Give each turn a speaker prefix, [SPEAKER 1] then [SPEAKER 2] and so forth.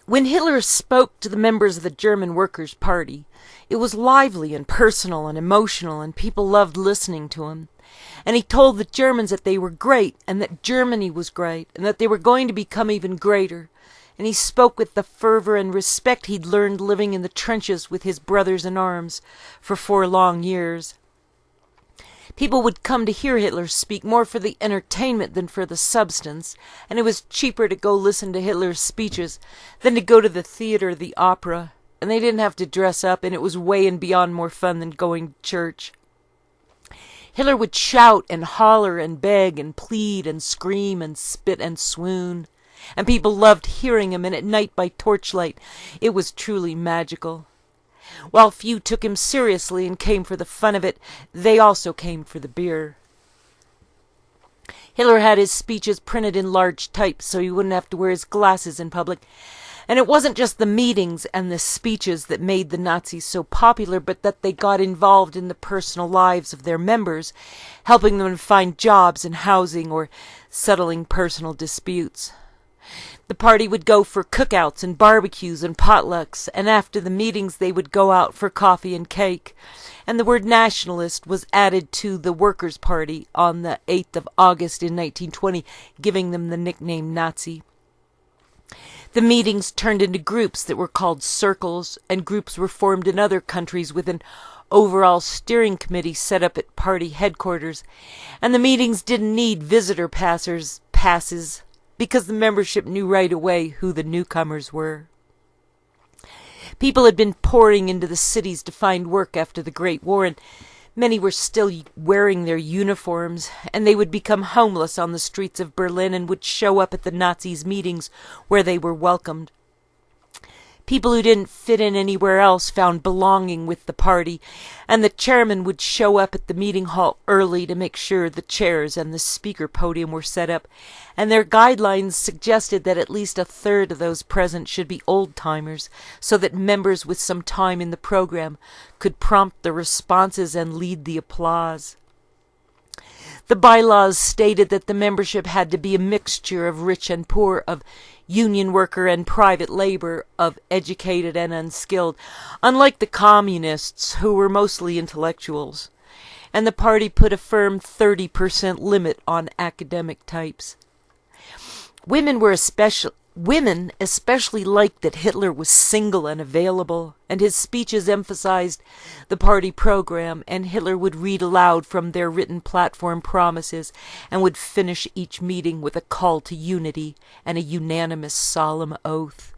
[SPEAKER 1] When Hitler spoke to the members of the German Workers' Party, it was lively and personal and emotional, and people loved listening to him. And he told the Germans that they were great, and that Germany was great, and that they were going to become even greater. And he spoke with the fervor and respect he'd learned living in the trenches with his brothers in arms for 4 long years. People would come to hear Hitler speak more for the entertainment than for the substance, and it was cheaper to go listen to Hitler's speeches than to go to the theater or the opera, and they didn't have to dress up, and it was way and beyond more fun than going to church. Hitler would shout and holler and beg and plead and scream and spit and swoon, and people loved hearing him, and at night by torchlight it was truly magical. While few took him seriously and came for the fun of it, they also came for the beer. Hitler had his speeches printed in large type so he wouldn't have to wear his glasses in public. And it wasn't just the meetings and the speeches that made the Nazis so popular, but that they got involved in the personal lives of their members, helping them to find jobs and housing or settling personal disputes. The party would go for cookouts and barbecues and potlucks, and after the meetings they would go out for coffee and cake. And the word nationalist was added to the Workers' Party on the 8th of August in 1920, giving them the nickname Nazi. The meetings turned into groups that were called circles, and groups were formed in other countries with an overall steering committee set up at party headquarters. And the meetings didn't need visitor passes, because the membership knew right away who the newcomers were. People had been pouring into the cities to find work after the Great War, and many were still wearing their uniforms, and they would become homeless on the streets of Berlin and would show up at the Nazis' meetings where they were welcomed. People who didn't fit in anywhere else found belonging with the party, and the chairman would show up at the meeting hall early to make sure the chairs and the speaker podium were set up, and their guidelines suggested that at least 1/3 of those present should be old-timers, so that members with some time in the program could prompt the responses and lead the applause. The bylaws stated that the membership had to be a mixture of rich and poor, of union worker and private labor, of educated and unskilled, unlike the communists, who were mostly intellectuals. And the party put a firm 30% limit on academic types. Women especially liked that Hitler was single and available, and his speeches emphasized the party program, and Hitler would read aloud from their written platform promises and would finish each meeting with a call to unity and a unanimous solemn oath.